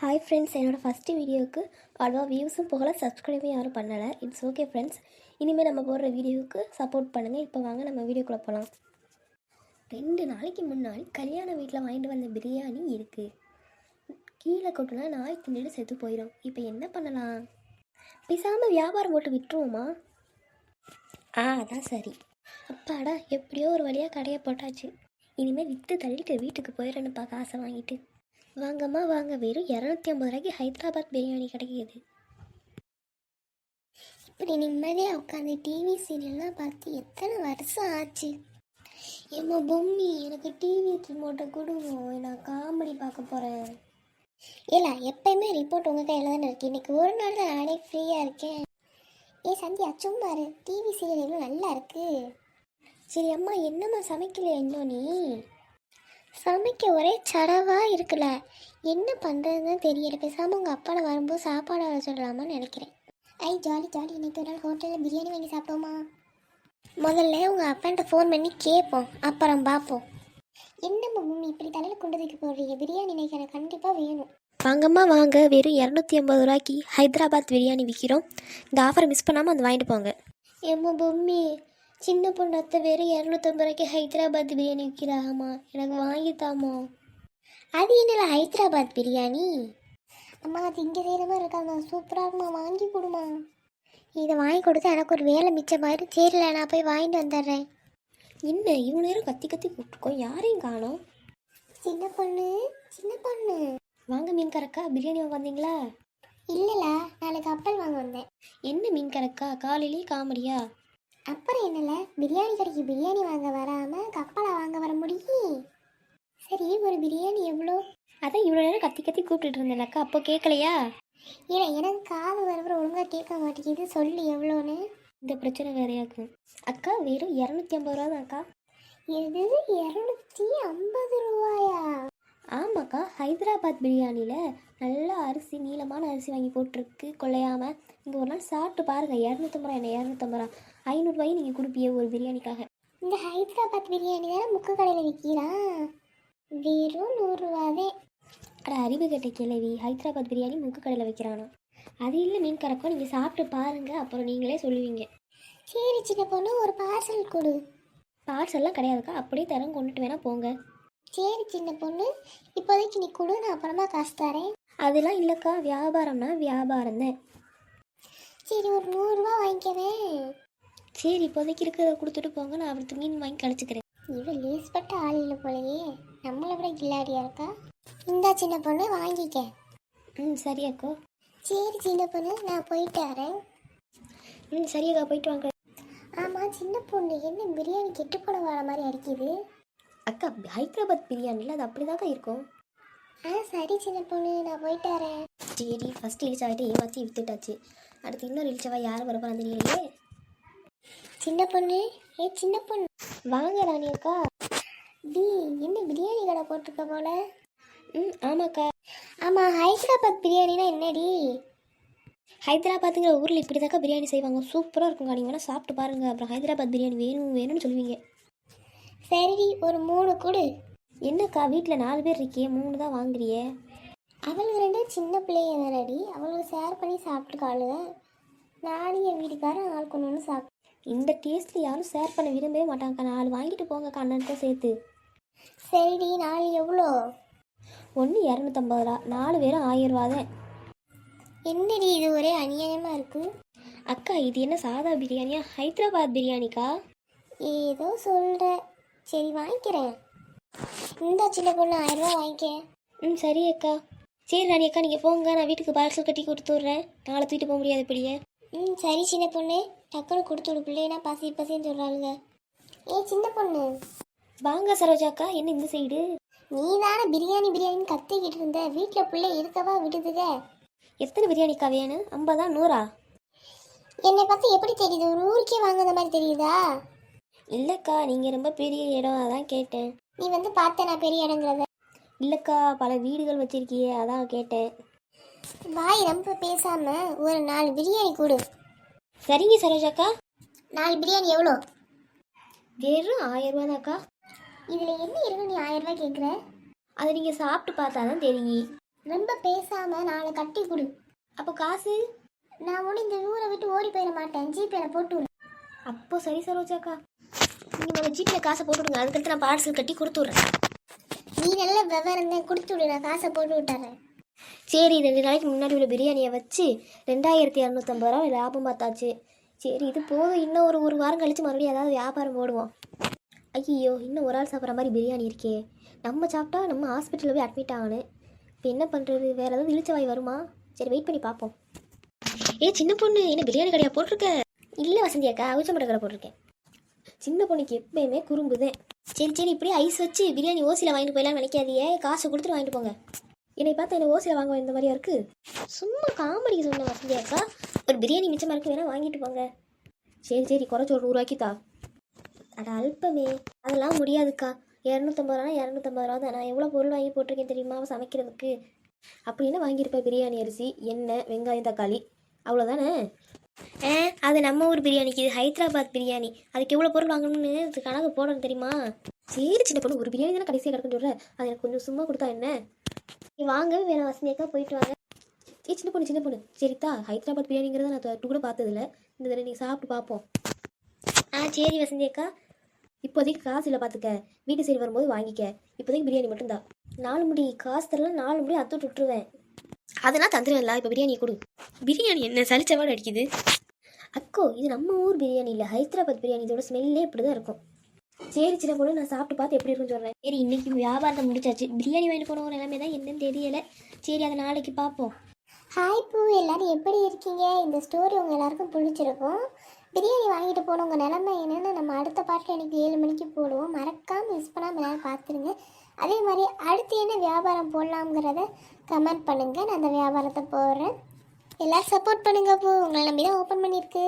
Hi friends, என்னோடய first வீடியோவுக்கு அவ்வளோவா வியூஸும் போகல, சப்ஸ்கிரைபும் யாரும் பண்ணலை. It's okay friends. இனிமேல் நம்ம போடுற வீடியோவுக்கு சப்போர்ட் பண்ணுங்கள். இப்போ வாங்க நம்ம வீடியோக்குள்ளே போகலாம். 2 நாளைக்கு முன்னாடி கல்யாண வீட்டில் வாங்கிட்டு வந்த பிரியாணி இருக்குது. கீழே கொட்டினா நாய் தின்னுட்டு செத்து போயிடும். இப்போ என்ன பண்ணலாம்? பேசாமல் வியாபாரம் போட்டு விட்டுருவோமா? அதான் சரி. அப்பாடா, எப்படியோ ஒரு வழியாக கடையை போட்டாச்சு. இனிமேல் விற்று தள்ளிட்டு வீட்டுக்கு போயிடணுப்பா காசை வாங்கிட்டு. வாங்கம்மா வாங்க, வெறும் 250 ரூபாய்க்கு ஹைதராபாத் பிரியாணி கிடைக்கிது. இப்படி நிம்மதியாக உட்காந்து டிவி சீரியல்லாம் பார்த்து எத்தனை வருஷம் ஆச்சு. ஏம்மா பொம்மி, எனக்கு டிவி ரிமோட்டை கொடுங்க, நான் காமெடி பார்க்க போகிறேன். இல்லை, எப்பயுமே ரிப்போர்ட் உங்கள் கையில் தானே இருக்கு. இன்றைக்கி ஒரு நாள் தான் நானே ஃப்ரீயாக இருக்கேன். சந்தியா சும்மா டிவி சீரியல் எவ்வளோ நல்லா இருக்கு. சரி அம்மா, என்னம்மா சமைக்கலையா இன்னும்? நீ சமைக்க ஒரே சடவாக இருக்குல்ல, என்ன பண்ணுறதுன்னு தெரியல. பேசாமல் உங்கள் அப்பாவில் வரும்போது சாப்பாடு வர சொல்லலாமான்னு நினைக்கிறேன். ஜாலி ஜாலி, இன்றைக்கி ஒரு நாள் ஹோட்டலில் பிரியாணி வாங்கி சாப்பிட்டோமா? முதல்ல உங்கள் அப்பான்ட்ட ஃபோன் பண்ணி கேட்போம், அப்புறம் பார்ப்போம். என்னம்மா மம்மி இப்படி தலையில் கொண்டு வைக்க போடுறீங்க? பிரியாணி இன்றைக்கி எனக்கு கண்டிப்பாக வேணும். வாங்கம்மா வாங்க, வெறும் 250 ரூபாய்க்கு ஹைதராபாத் பிரியாணி விற்கிறோம். இந்த ஆஃபரை மிஸ் பண்ணாமல் வந்து வாங்கிட்டு போங்க. ஏம்மா பொம்மி, சின்ன பொண்ணு அத்தை வெறும் 250 ரூபாய்க்கு ஹைதராபாத் பிரியாணி விற்கிறாங்கம்மா, எனக்கு வாங்கித்தாமோ. அது என்னல ஹைதராபாத் பிரியாணி? அம்மா, அது இங்கே செய்கிற மாதிரி இருக்காம்மா, சூப்பராக இருக்குமா, வாங்கி கொடுமா. இதை வாங்கி கொடுத்தா எனக்கு ஒரு வேலை மிச்சம் மாதிரி. சரியில்ல, நான் போய் வாங்கிட்டு வந்துடுறேன். என்ன இவ்வளோ நேரம் கத்தி கத்தி கூப்பிட்டுருக்கோம், யாரையும் காணோம். சின்ன பொண்ணு சின்ன பொண்ணு, வாங்க மீன் கறக்கா, பிரியாணி வாங்க வந்தீங்களா? இல்லைல்ல, நாளைக்கு கப்பல் வாங்க வந்தேன். என்ன மீன் கறக்கா, காலையிலேயே காமெடியா? அப்புறம் என்னல, பிரியாணி கடைக்கு பிரியாணி வாங்க வராமல் கப்பலை வாங்க வர முடியும்? சரி, ஒரு பிரியாணி எவ்வளோ? அதான் இவ்வளோ நேரம் கத்தி கத்தி கூப்பிட்டுட்டு இருந்தேன்க்கா, அப்போ கேட்கலையா? இல்லை, எனக்கு காது வரவரை ஒழுங்காக கேட்க மாட்டேங்குது, சொல்லு எவ்வளோன்னு. இந்த பிரச்சனை வேறையாக்கு. அக்கா வெறும் 250 ரூபா தான் அக்கா. எது 250 ரூபாயா? ஆமாக்கா, ஹைதராபாத் பிரியாணியில் நல்லா அரிசி, நீளமான அரிசி வாங்கி போட்டிருக்கு, கொள்ளையாமல். இங்கே ஒரு நாள் சாப்பிட்டு பாருங்கள். 250 ரூபா என்ன 250 ரூபா, 500 ரூபாயும் நீங்கள் கொடுப்பிய ஒரு பிரியாணிக்காக. இந்த ஹைதராபாத் பிரியாணி தானே முக்கு கடையில் விற்கிறான், வெறும் 100 ரூபாவே. அறிவு கட்ட கிழவி, ஹைதராபாத் பிரியாணி முக்கு கடையில் வைக்கிறானா? அது இல்லை மீன் கறக்கும், நீங்கள் சாப்பிட்டு பாருங்கள், அப்புறம் நீங்களே சொல்லுவீங்க. சரி சின்ன பொண்ணு, ஒரு பார்சல் கொடு. பார்சல்லாம் கிடையாதுக்கா, அப்படியே தரம் கொண்டுட்டு வேணா போங்க. சரி சின்ன பொண்ணு, இப்போதைக்கு நீ கொடு, நான் அப்புறமா காசு தரேன். அதெல்லாம் இல்லைக்கா, வியாபாரம்னா வியாபாரம் தான். சரி, ஒரு 100 ரூபா வாங்கிக்கவேன். சரி, இப்போதைக்கு இருக்கிறத கொடுத்துட்டு போங்க, நான் அவருக்கு மீன் வாங்கி கழிச்சுக்கிறேன். இவன் லேஸ்பட்ட ஆள் இல்லை போலையே, நம்மளை விட கில்லாடியா இருக்கா. இந்தா சின்ன பொண்ணு, வாங்கிக்க. சரியாக்கோ. சரி சின்ன பொண்ணு, நான் போயிட்டு வரேன். சரியாக்கா, போயிட்டு வாங்க. ஆமாம் சின்ன பொண்ணு, என்ன பிரியாணி கெட்டு போட வர மாதிரி அடிக்குது? அக்கா, ஹைதராபாத் பிரியாணியில் அது அப்படி தாக்கா இருக்கும். சரி சின்ன பொண்ணு, நான் போயிட்டு வரேன். சரி, ஃபஸ்ட்டு இழிச்சாவிட்டு ஏமாற்றி வித்துட்டாச்சு, அடுத்து இன்னொரு இழிச்சவா யார் வரப்போ அந்த நீங்களே. சின்ன பொண்ணு, சின்ன பொண்ணு, வாங்க ராணி அக்கா. என்ன பிரியாணி கடை போட்டிருக்க போல? ஆமாக்கா. ஆமாம், ஹைதராபாத் பிரியாணினா என்னடி? ஹைதராபாத்துங்கிற ஊரில் இப்படி தாக்கா பிரியாணி செய்வாங்க, சூப்பராக இருக்குங்க. நீங்கள் வேணால் சாப்பிட்டு பாருங்கள், அப்புறம் ஹைதராபாத் பிரியாணி வேணும் வேணும்னு சொல்லுவீங்க. சரி, ஒரு 3 கொடு. என்னக்கா, வீட்டில் 4 பேர் இருக்கியே, 3 தான் வாங்குறியே? அவளுக்கு 2 சின்ன பிள்ளைங்க தானடி, அவளுக்கு ஷேர் பண்ணி சாப்பிட்டுக்காளுங்க. நானும் என் வீட்டுக்காரன் ஆள் கொண்டு வந்து சாப்பிட்டு. இந்த டேஸ்ட்டில் யாரும் ஷேர் பண்ண விரும்பவே மாட்டாங்கக்கா, 4 வாங்கிட்டு போங்க அண்ணனுக்கும் சேர்த்து. சரிடி, 4 எவ்வளோ? ஒன்று 250 ரூபா, 4 பேரும் 1000 ரூபா தான். என்னடி இது ஒரே அநியாயமாக இருக்குது? அக்கா, இது என்ன சாதா பிரியாணியா, ஹைதராபாத் பிரியாணிக்கா? ஏதோ சொல்கிற. சரி, வாங்கிக்கிறேன். இந்த சின்ன பொண்ணு 1000 ரூபா வாங்கிக்க. சரி அக்கா. சரி ராணி அக்கா, நீங்கள் போங்க, நான் வீட்டுக்கு பார்சல் கட்டி கொடுத்து விட்றேன், நாளை தூக்கிட்டு போக முடியாது இப்படியே. சரி சின்ன பொண்ணு, டக்குனு கொடுத்து விடு, பிள்ளைனா பசி பசின்னு சொல்கிறாளுங்க. சின்ன பொண்ணு, வாங்க சரோஜாக்கா. என்ன இந்த சைடு? நீ தானே பிரியாணி பிரியாணின்னு கத்திக்கிட்டு இருந்த, வீட்டில் பிள்ளை இருக்கவா விடுதுக. எத்தனை பிரியாணிக்கா வேணும்? 50 100? என்னை பார்த்து எப்படி தெரியுது, ஒரு ஊருக்கே வாங்குற மாதிரி தெரியுதா? இல்லைக்கா, நீங்கள் ரொம்ப பெரிய இடம், அதான் கேட்டேன். நீ வந்து பார்த்த நான் பெரிய இடங்கிறத? இல்லைக்கா, பல வீடுகள் வச்சிருக்கியே, அதான் கேட்டேன். வாய் ரொம்ப பேசாம ஒரு 4 பிரியாணி கொடு. சரிங்க சரோஜாக்கா. 4 பிரியாணி எவ்வளோ? வெறும் 1000 ரூபா தான்க்கா. இதில் என்ன இருக்கு, நீ 1000 ரூபா கேட்குற? அதை நீங்கள் சாப்பிட்டு பார்த்தா தான் தெரியும். ரொம்ப பேசாமல் நாளை கட்டி கொடு. அப்போ காசு? நான் ஒன்றும் இந்த ஊரை விட்டு ஓடி போயிட மாட்டேன், ஜிபேல போட்டு விடு. அப்போ சரி சரோஜாக்கா, நீங்கள் உங்கள் ஜிபேல காசை போட்டு விடுங்க, அதுக்கடுத்து நான் பார்சல் கட்டி கொடுத்து விட்றேன். நீ நல்ல விவரம் தான், கொடுத்து விடு, நான் காசை போட்டு விட்டுறேன். சரி, 2 நாளைக்கு முன்னாடி உள்ள பிரியாணியை வச்சு 2250 ரூபா லாபம் பார்த்தாச்சு. சரி இது போதும், இன்னும் ஒரு வாரம் கழித்து மறுபடியும் ஏதாவது வியாபாரம் போடுவோம். ஐயோ, இன்னும் ஒரு ஆள் சாப்பிட்ற மாதிரி பிரியாணி இருக்கே. நம்ம சாப்பிட்டா நம்ம ஹாஸ்பிட்டலில் போய் அட்மிட் ஆகணும். இப்போ என்ன பண்ணுறது? வேறு ஏதாவது இழுச்சவாய் வருமா? சரி வெயிட் பண்ணி பார்ப்போம். சின்ன பொண்ணு, என்ன பிரியாணி கடையாக போட்டிருக்க? இல்லை வசந்தி அக்கா, அவிச்சம்பட்ட கடை போட்டிருக்கேன். சின்ன பொண்ணுக்கு எப்பயுமே குறும்புதேன். சரி இப்படியே ஐஸ் வச்சு பிரியாணி ஓசியில் வாங்கிட்டு போயிடலாம்னு நினைக்காதியே, காசு கொடுத்துட்டு வாங்கிட்டு போங்க. என்னை பார்த்தா என்ன ஓசியில் வாங்க இந்த மாதிரியா இருக்குது? சும்மா காமெடிக்கு சொன்ன வசந்தி அக்கா, ஒரு பிரியாணி மிச்சமாக இருக்கு, வேணால் வாங்கிட்டு போங்க. சரி குறைச்சி ஒரு 100 ரூபாய்க்கு தா. அட அல்பமே, அதெல்லாம் முடியாதுக்கா. 250 ரூபா 250 ரூபா தான். நான் எவ்வளோ பொருள் வாங்கி போட்டிருக்கேன் தெரியுமா சமைக்கிறதுக்கு? அப்படின்னு வாங்கியிருப்பேன் பிரியாணி அரிசி, எண்ணெய், வெங்காயம், தக்காளி, அவ்வளோதானே. அது நம்ம ஊர் பிரியாணிக்கு, இது ஹைதராபாத் பிரியாணி. அதுக்கு எவ்வளோ பொருள் வாங்கணும்னு கணக்கு போடணும் தெரியுமா? சரி சின்ன பொண்ணு, ஒரு பிரியாணி தானே கடைசியாக கிடக்குன்னு சொல்கிறேன், அது எனக்கு கொஞ்சம் சும்மா கொடுத்தா என்ன? நீ வாங்கவே வேணாம் வசந்தியக்கா, போயிட்டு வாங்க. சின்ன பொண்ணு சரித்தா, ஹைதராபாத் பிரியாணிங்கிறத நான் கூட பார்த்ததில்ல, இந்த தடவை நீங்கள் சாப்பிட்டு பார்ப்போம். சரி வசந்தி அக்கா, இப்போதைக்கு காசு இல்லை பார்த்துக்க, வீட்டு சைடு வரும்போது வாங்கிக்க. இப்போதைக்கு பிரியாணி மட்டும்தான். 4 முடி காசு தரலாம், 4 முடி அத்து விட்டுருவேன். அதெல்லாம் தந்துடுவேன்ல, இப்போ பிரியாணி கொடு. பிரியாணி என்ன சளிச்சவாடு அடிக்குது? அக்கோ, இது நம்ம ஊர் பிரியாணி இல்லை, ஹைதராபாத் பிரியாணி. இதோட ஸ்மெல்லே இப்படி தான் இருக்கும். சரி சின்ன பொண்ணு, நான் சாப்பிட்டு பார்த்து எப்படி இருக்குன்னு சொல்கிறேன். சரி, இன்றைக்கி வியாபாரத்தை முடிச்சாச்சு. பிரியாணி வாங்கிட்டு போனவங்க நிலைமை தான் என்னன்னு தெரியலை. சரி, அதை நாளைக்கு பார்ப்போம். ஹாய் பூ, எல்லாரும் எப்படி இருக்கீங்க? இந்த ஸ்டோரி உங்கள் எல்லாருக்கும் பிடிச்சிருக்கும். பிரியாணி வாங்கிட்டு போனவங்க நிலமை என்னென்னு நம்ம அடுத்த பாட்டில் எனக்கு 7 மணிக்கு போடுவோம். மறக்காமல் மிஸ் பண்ணாமல் எல்லாரும் பார்த்துருங்க. அதே மாதிரி அடுத்து என்ன வியாபாரம் போடலாம்ங்கிறத கமெண்ட் பண்ணுங்கள், நான் அந்த வியாபாரத்தை போடுறேன். எல்லோரும் சப்போர்ட் பண்ணுங்க பூ, உங்களை நம்பி தான் ஓப்பன் பண்ணியிருக்கு.